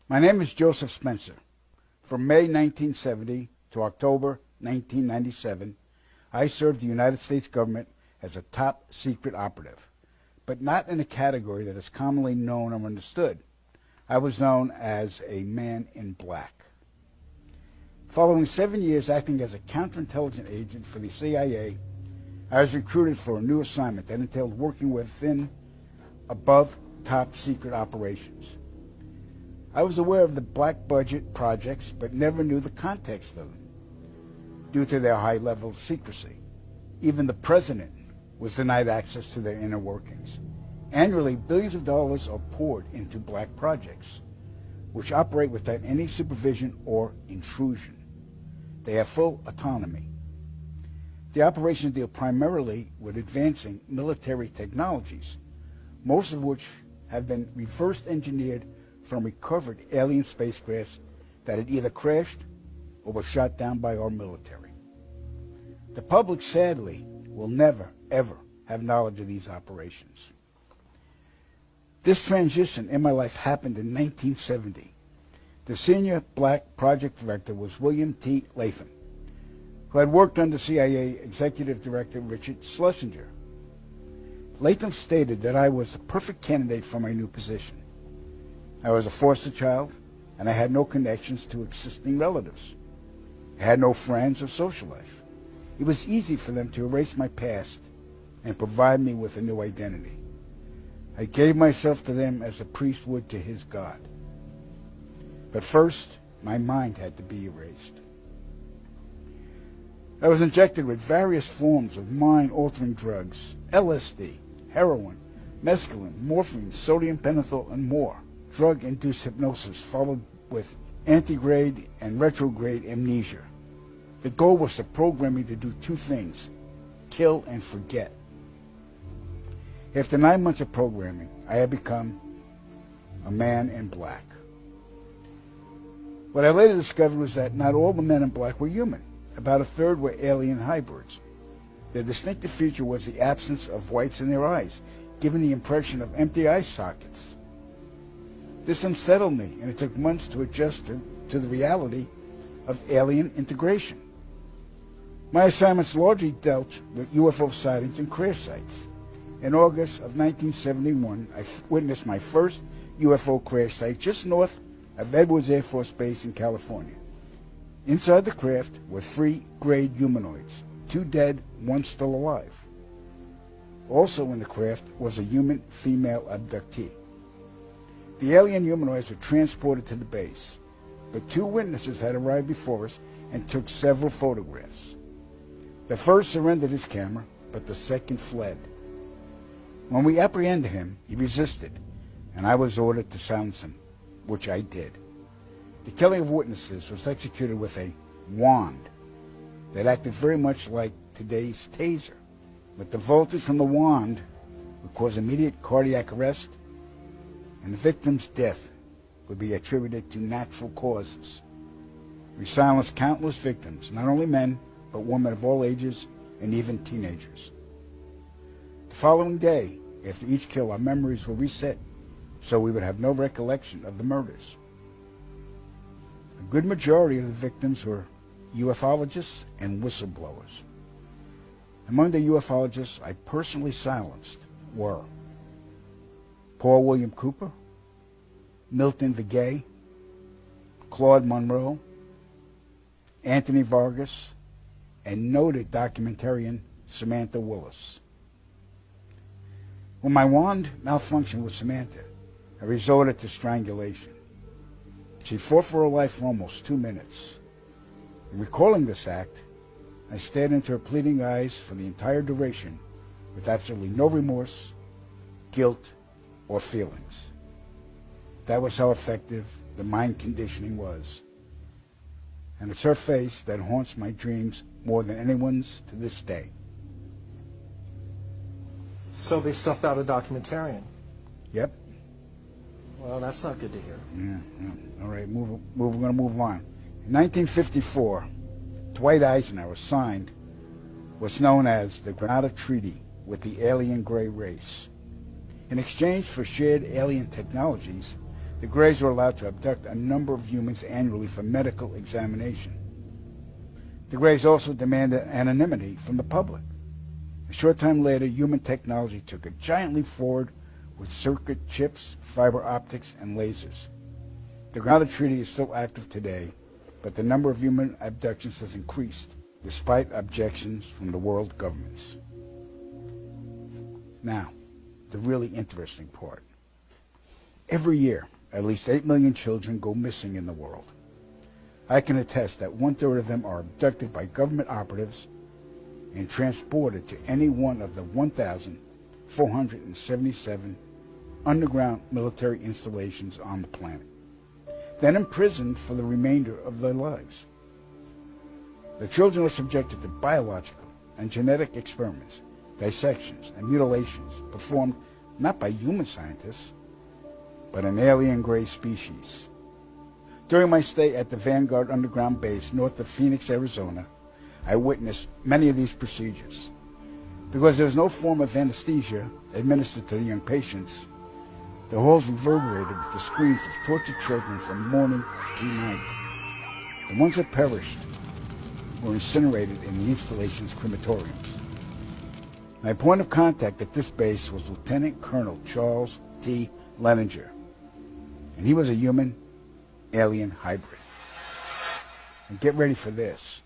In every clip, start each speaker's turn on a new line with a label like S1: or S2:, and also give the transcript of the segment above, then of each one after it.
S1: My name is Joseph Spencer. From May 1970 to October 1997, I served the United States government as a top secret operative, but not in a category that is commonly known or understood. I was known as a man in black. Following 7 years acting as a counterintelligence agent for the CIA, I was recruited for a new assignment that entailed working within above top secret operations. I was aware of the black budget projects, but never knew the context of them due to their high level of secrecy. Even the president was denied access to their inner workings. Annually, billions of dollars are poured into black projects, which operate without any supervision or intrusion. They have full autonomy. The operations deal primarily with advancing military technologies, most of which have been reverse engineered from recovered alien spacecrafts that had either crashed or were shot down by our military. The public, sadly, will never, ever have knowledge of these operations. This transition in my life happened in 1970. The senior black project director was William T. Latham, who had worked under CIA Executive Director Richard Schlesinger. Latham stated that I was the perfect candidate for my new position. I was a foster child, and I had no connections to existing relatives. I had no friends or social life. It was easy for them to erase my past and provide me with a new identity. I gave myself to them as a priest would to his God. But first, my mind had to be erased. I was injected with various forms of mind-altering drugs, LSD, heroin, mescaline, morphine, sodium pentothal, and more. Drug-induced hypnosis followed with antegrade and retrograde amnesia. The goal was to program me to do two things: kill and forget. After 9 months of programming, I had become a man in black. What I later discovered was that not all the men in black were human. About a third were alien hybrids. Their distinctive feature was the absence of whites in their eyes, giving the impression of empty eye sockets. This unsettled me, and it took months to adjust to the reality of alien integration. My assignments largely dealt with UFO sightings and crash sites. In August of 1971, I witnessed my first UFO crash site just north of Edwards Air Force Base in California. Inside the craft were 3 grayed humanoids, 2 dead, 1 still alive. Also in the craft was a human female abductee. The alien humanoids were transported to the base, but 2 witnesses had arrived before us and took several photographs. The first surrendered his camera, but the second fled. When we apprehended him, he resisted, and I was ordered to silence him, which I did. The killing of witnesses was executed with a wand that acted very much like today's taser, but the voltage from the wand would cause immediate cardiac arrest, and the victim's death would be attributed to natural causes. We silenced countless victims, not only men, but women of all ages and even teenagers. The following day, after each kill, our memories were reset, so we would have no recollection of the murders. A good majority of the victims were ufologists and whistleblowers. Among the ufologists I personally silenced were Paul William Cooper, Milton Vigay, Claude Monroe, Anthony Vargas, and noted documentarian Samantha Willis. When my wand malfunctioned with Samantha, I resorted to strangulation. She fought for her life for almost 2 minutes. In recalling this act, I stared into her pleading eyes for the entire duration with absolutely no remorse, guilt, or feelings. That was how effective the mind conditioning was. And it's her face that haunts my dreams more than anyone's to this day.
S2: So they stuffed out a documentarian.
S1: Yep.
S2: Well, that's not good to hear.
S1: Yeah. All right, we're going to move on. In 1954, Dwight Eisenhower signed what's known as the Granada Treaty with the alien gray race. In exchange for shared alien technologies, The Greys were allowed to abduct a number of humans annually for medical examination. The Greys also demanded anonymity from the public. A short time later, human technology took a giant leap forward with circuit chips, fiber optics, and lasers. The Grounded Treaty is still active today, but the number of human abductions has increased, despite objections from the world governments. Now, the really interesting part. Every year, at least 8 million children go missing in the world. I can attest that 1/3 of them are abducted by government operatives and transported to any one of the 1,477 underground military installations on the planet, then imprisoned for the remainder of their lives. The children are subjected to biological and genetic experiments, dissections, and mutilations performed not by human scientists, but an alien Grey species. During my stay at the Vanguard Underground Base north of Phoenix, Arizona, I witnessed many of these procedures. Because there was no form of anesthesia administered to the young patients, the halls reverberated with the screams of tortured children from morning to night. The ones that perished were incinerated in the installation's crematoriums. My point of contact at this base was Lieutenant Colonel Charles T. Leninger, and he was a human-alien hybrid. And get ready for this.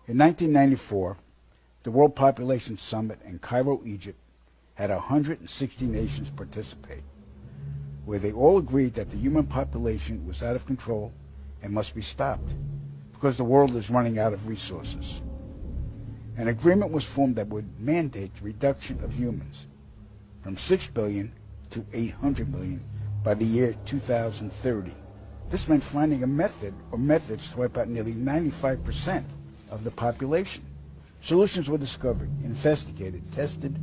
S1: In 1994, the World Population Summit in Cairo, Egypt, had 160 nations participate, where they all agreed that the human population was out of control and must be stopped because the world is running out of resources. An agreement was formed that would mandate the reduction of humans from 6 billion to 800 million by the year 2030. This meant finding a method or methods to wipe out nearly 95% of the population. Solutions were discovered, investigated, tested,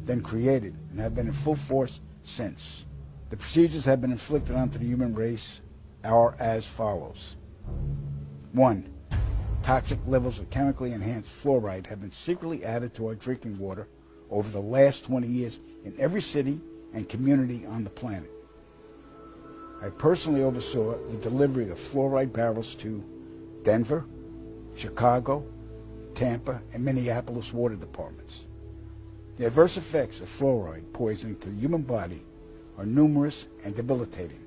S1: then created, and have been in full force since. The procedures have been inflicted onto the human race are as follows. 1. Toxic levels of chemically enhanced fluoride have been secretly added to our drinking water over the last 20 years in every city and community on the planet. I personally oversaw the delivery of fluoride barrels to Denver, Chicago, Tampa, and Minneapolis water departments. The adverse effects of fluoride poisoning to the human body are numerous and debilitating.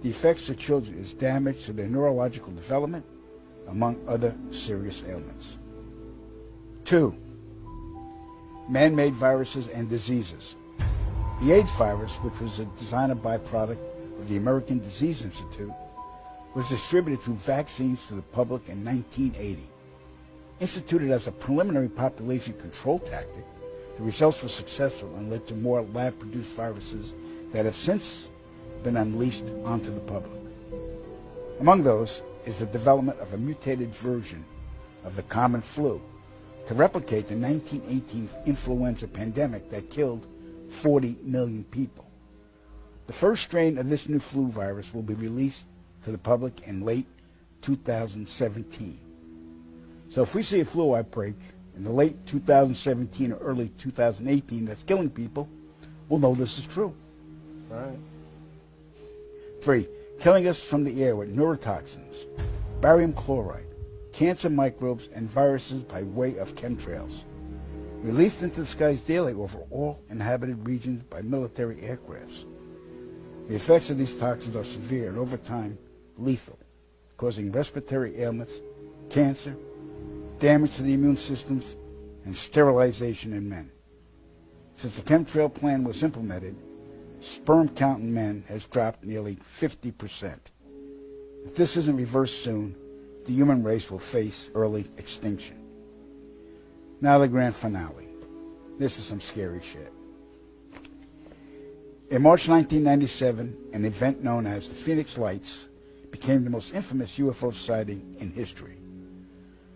S1: The effects to children is damage to their neurological development, among other serious ailments. 2. Man-made viruses and diseases. The AIDS virus, which was a designer byproduct of the American Disease Institute, was distributed through vaccines to the public in 1980. Instituted as a preliminary population control tactic, the results were successful and led to more lab-produced viruses that have since been unleashed onto the public. Among those is the development of a mutated version of the common flu to replicate the 1918 influenza pandemic that killed 40 million people. The first strain of this new flu virus will be released to the public in late 2017. So if we see a flu outbreak in the late 2017 or early 2018 that's killing people, we'll know this is true.
S2: Right.
S1: 3. Killing us from the air with neurotoxins, barium chloride, cancer microbes, and viruses by way of chemtrails, released into the skies daily over all inhabited regions by military aircrafts. The effects of these toxins are severe and over time lethal, causing respiratory ailments, cancer, damage to the immune systems, and sterilization in men. Since the chemtrail plan was implemented, sperm count in men has dropped nearly 50%. If this isn't reversed soon, the human race will face early extinction. Now the grand finale. This is some scary shit. In March 1997, an event known as the Phoenix Lights became the most infamous UFO sighting in history.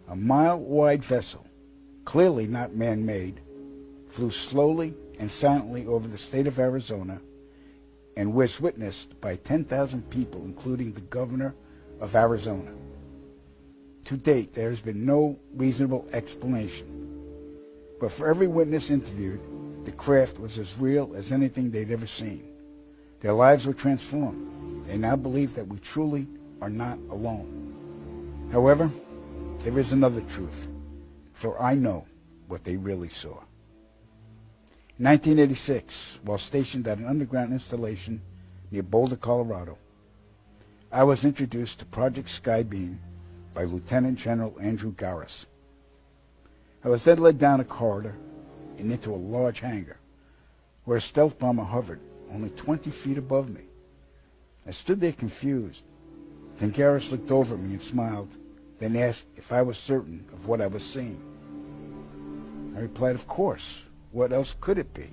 S1: A mile-wide vessel, clearly not man-made, flew slowly and silently over the state of Arizona and was witnessed by 10,000 people, including the governor of Arizona. To date, there has been no reasonable explanation. But for every witness interviewed, the craft was as real as anything they'd ever seen. Their lives were transformed. They now believe that we truly are not alone. However, there is another truth, for I know what they really saw. In 1986, while stationed at an underground installation near Boulder, Colorado, I was introduced to Project Skybeam by Lieutenant General Andrew Garris. I was then led down a corridor and into a large hangar where a stealth bomber hovered only 20 feet above me. I stood there confused. Then Garris looked over at me and smiled, then asked if I was certain of what I was seeing. I replied, of course. What else could it be?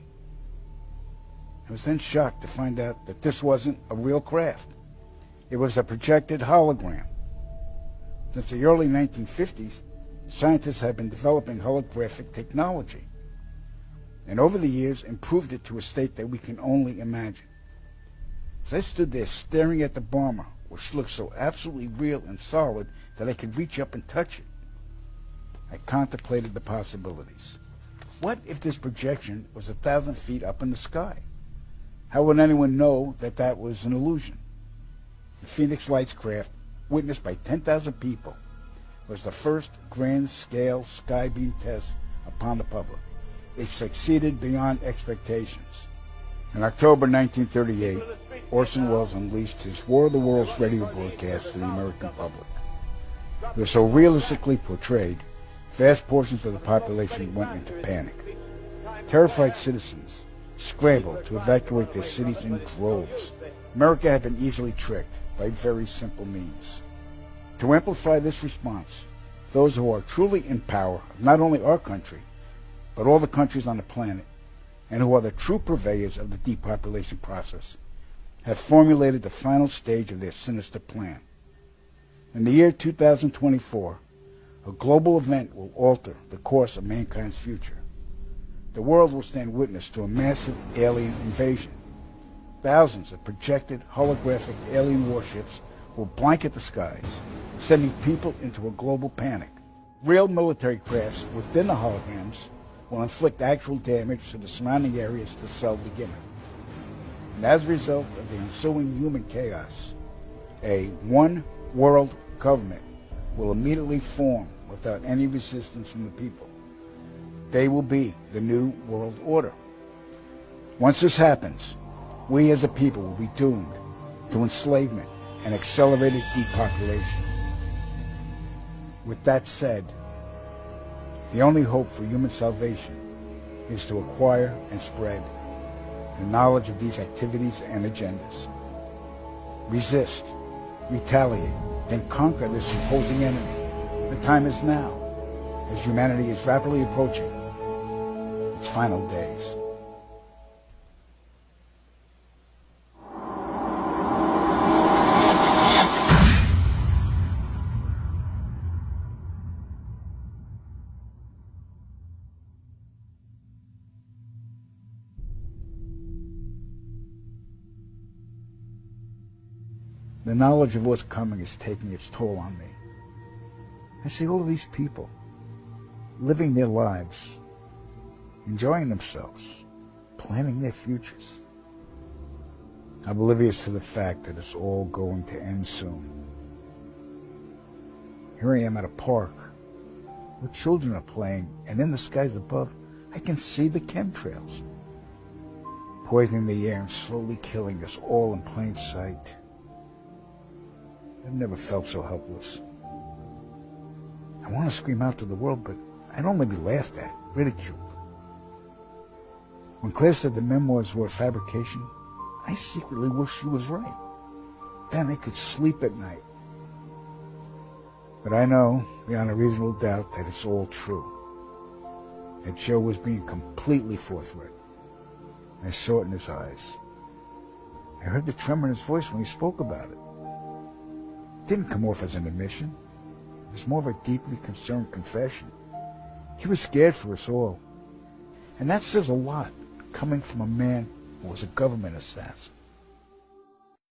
S1: I was then shocked to find out that this wasn't a real craft. It was a projected hologram. Since the early 1950s, scientists have been developing holographic technology, and over the years improved it to a state that we can only imagine. As I stood there staring at the bomber, which looked so absolutely real and solid that I could reach up and touch it, I contemplated the possibilities. What if this projection was 1,000 feet up in the sky? How would anyone know that that was an illusion? The Phoenix Lights craft, witnessed by 10,000 people, was the first grand-scale skybeam test upon the public. It succeeded beyond expectations. In October 1938, Orson Welles unleashed his War of the Worlds radio broadcast to the American public. It was so realistically portrayed, vast portions of the population went into panic. Terrified citizens scrambled to evacuate their cities in droves. America had been easily tricked by very simple means. To amplify this response, those who are truly in power of not only our country, but all the countries on the planet, and who are the true purveyors of the depopulation process, have formulated the final stage of their sinister plan. In the year 2024, a global event will alter the course of mankind's future. The world will stand witness to a massive alien invasion. Thousands of projected holographic alien warships will blanket the skies, sending people into a global panic. Real military crafts within the holograms will inflict actual damage to the surrounding areas to sell the gimmick. And as a result of the ensuing human chaos, a one-world government will immediately form without any resistance from the people. They will be the new world order. Once this happens, we as a people will be doomed to enslavement and accelerated depopulation. With that said, the only hope for human salvation is to acquire and spread the knowledge of these activities and agendas. Resist, retaliate, then conquer this imposing enemy. The time is now, as humanity is rapidly approaching its final days. The knowledge of what's coming is taking its toll on me. I see all of these people living their lives, enjoying themselves, planning their futures, oblivious to the fact that it's all going to end soon. Here I am at a park where children are playing, and in the skies above, I can see the chemtrails, poisoning the air and slowly killing us all in plain sight. I've never felt so helpless. I want to scream out to the world, but I'd only be laughed at, ridiculed. When Claire said the memoirs were a fabrication, I secretly wished she was right. Then I could sleep at night. But I know, beyond a reasonable doubt, that it's all true. That Joe was being completely forthright. I saw it in his eyes. I heard the tremor in his voice when he spoke about it. It didn't come off as an admission. It was more of a deeply concerned confession. He was scared for us all. And that says a lot, coming from a man who was a government assassin.